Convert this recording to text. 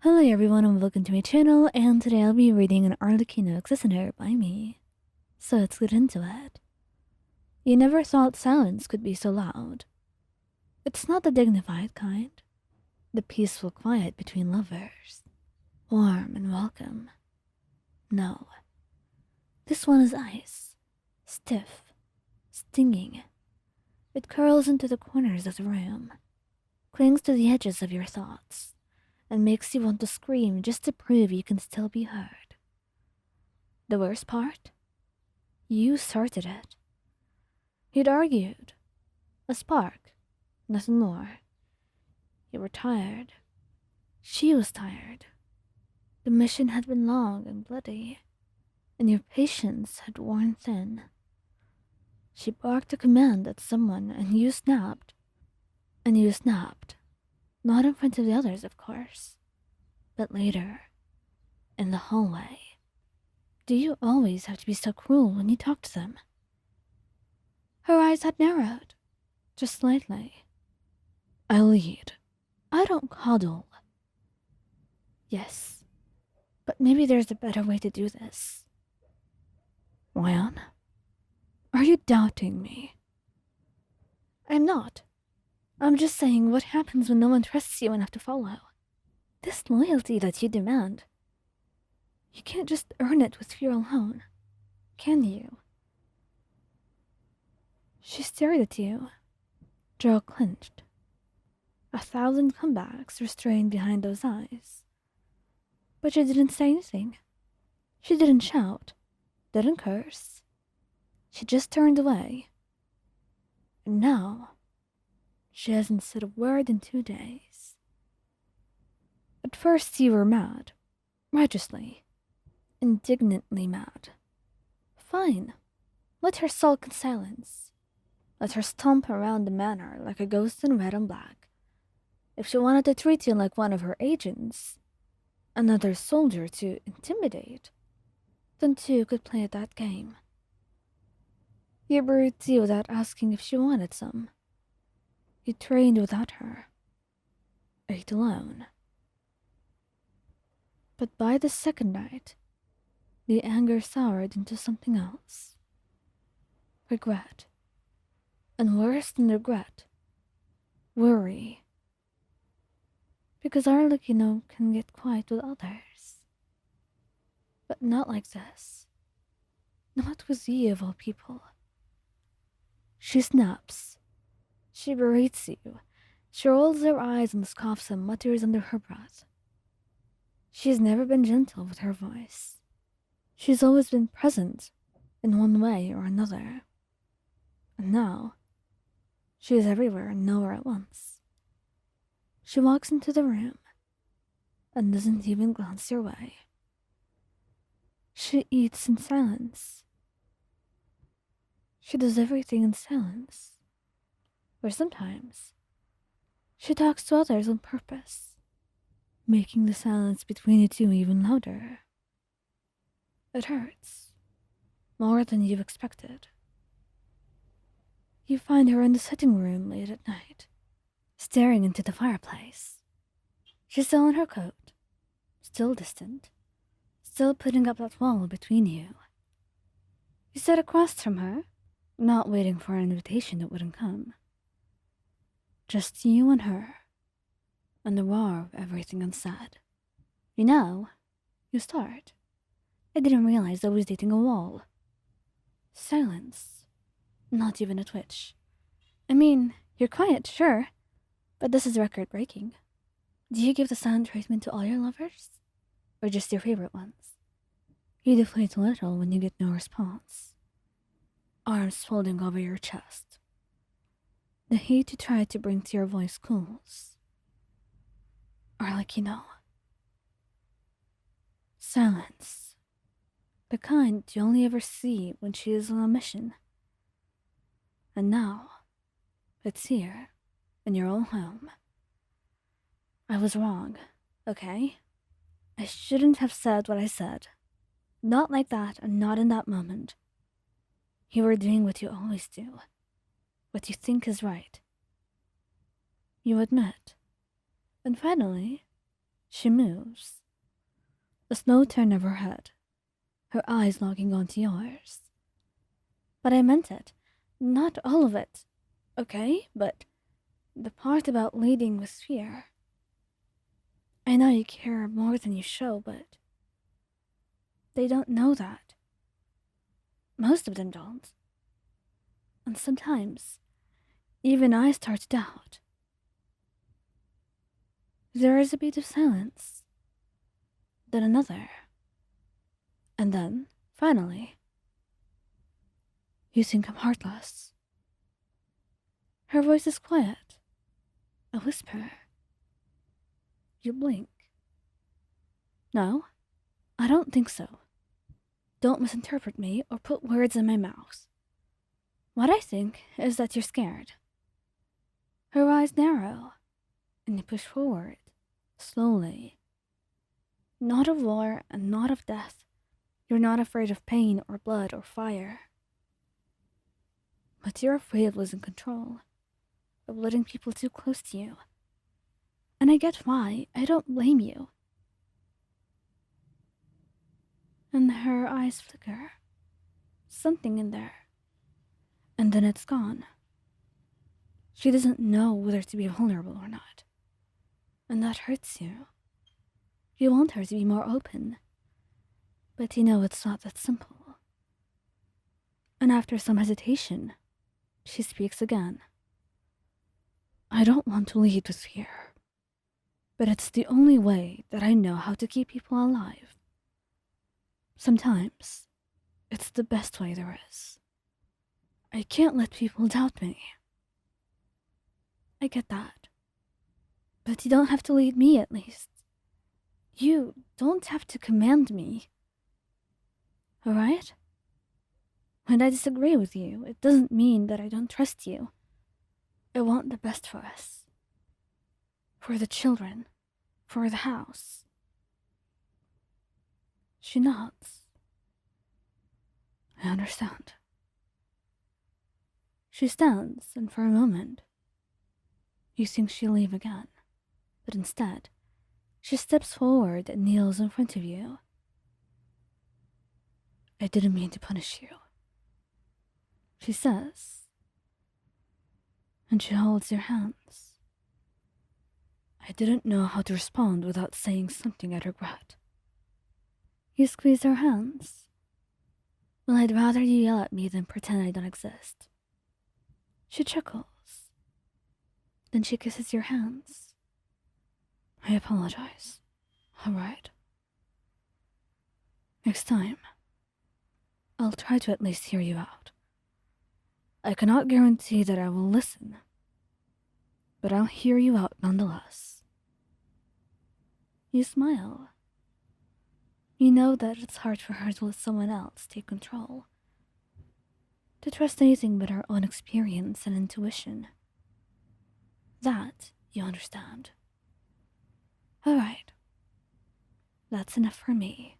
Hello everyone and welcome to my channel, and today I'll be reading an Arlecchino listener by me. So let's get into it. You never thought silence could be so loud. It's not the dignified kind, the peaceful quiet between lovers, warm and welcome. No, this one is ice, stiff, stinging. It curls into the corners of the room, clings to the edges of your thoughts, and makes you want to scream just to prove you can still be heard. The worst part? You started it. You'd argued. A spark, nothing more. You were tired. She was tired. The mission had been long and bloody, and your patience had worn thin. She barked a command at someone, and you snapped. And you snapped. Not in front of the others, of course, but later, in the hallway. Do you always have to be so cruel when you talk to them? Her eyes had narrowed, just slightly. I lead. I don't coddle. Yes, but maybe there's a better way to do this. Ryan, are you doubting me? I'm not. I'm just saying what happens when no one trusts you enough to follow. This loyalty that you demand. You can't just earn it with fear alone, can you? She stared at you, jaw clenched. 1,000 comebacks restrained behind those eyes. But she didn't say anything. She didn't shout, didn't curse. She just turned away. And now, she hasn't said a word in 2 days. At first you were mad, righteously, indignantly mad. Fine, let her sulk in silence. Let her stomp around the manor like a ghost in red and black. If she wanted to treat you like one of her agents, another soldier to intimidate, then two could play at that game. You brewed tea without asking if she wanted some. You trained without her. Ate alone. But by the second night, the anger soured into something else. Regret. And worse than regret, worry. Because Arlecchino can get quiet with others. But not like this. Not with you, of all people. She snaps. She berates you. She rolls her eyes and scoffs and mutters under her breath. She's never been gentle with her voice. She's always been present, in one way or another. And now, she is everywhere and nowhere at once. She walks into the room and doesn't even glance your way. She eats in silence. She does everything in silence. Or sometimes, she talks to others on purpose, making the silence between you two even louder. It hurts, more than you've expected. You find her in the sitting room late at night, staring into the fireplace. She's still in her coat, still distant, still putting up that wall between you. You sit across from her, not waiting for an invitation that wouldn't come. Just you and her, and the roar of everything unsaid. You start. I didn't realize I was dating a wall. Silence. Not even a twitch. I mean, you're quiet, sure, but this is record-breaking. Do you give the silent treatment to all your lovers? Or just your favorite ones? You deflate a little when you get no response. Arms folding over your chest. The heat you try to bring to your voice cools. Arlecchino. Silence. The kind you only ever see when she is on a mission. And now, it's here, in your own home. I was wrong, okay? I shouldn't have said what I said. Not like that and not in that moment. You were doing what you always do. What you think is right. You admit. And finally, She moves, a slow turn of her head, her eyes locking onto yours. But I meant it. Not all of it. Okay? But the part about leading with fear. I know you care more than you show, but they don't know that. Most of them don't. And sometimes, even I start to doubt. There is a beat of silence, then another, and then, finally, you think I'm heartless. Her voice is quiet, a whisper. You blink. No, I don't think so. Don't misinterpret me or put words in my mouth. What I think is that you're scared. Her eyes narrow, and you push forward, slowly. Not of war and not of death. You're not afraid of pain or blood or fire. But you're afraid of losing control, of letting people too close to you. And I get why. I don't blame you. And her eyes flicker. Something in there. And then it's gone. She doesn't know whether to be vulnerable or not. And that hurts you. You want her to be more open. But you know it's not that simple. And after some hesitation, she speaks again. I don't want to lead with fear. But it's the only way that I know how to keep people alive. Sometimes, it's the best way there is. I can't let people doubt me. I get that. But you don't have to lead me, at least. You don't have to command me. Alright? When I disagree with you, it doesn't mean that I don't trust you. I want the best for us. For the children. For the house. She nods. I understand. She stands, and for a moment, you think she'll leave again. But instead, she steps forward and kneels in front of you. I didn't mean to punish you, she says. And she holds your hands. I didn't know how to respond without saying something I'd regret. You squeeze her hands. Well, I'd rather you yell at me than pretend I don't exist. She chuckles. Then she kisses your hands. I apologize. All right. Next time, I'll try to at least hear you out. I cannot guarantee that I will listen, but I'll hear you out nonetheless. You smile. You know that it's hard for her to let someone else take control, to trust anything but her own experience and intuition. That you understand. All right. That's enough for me.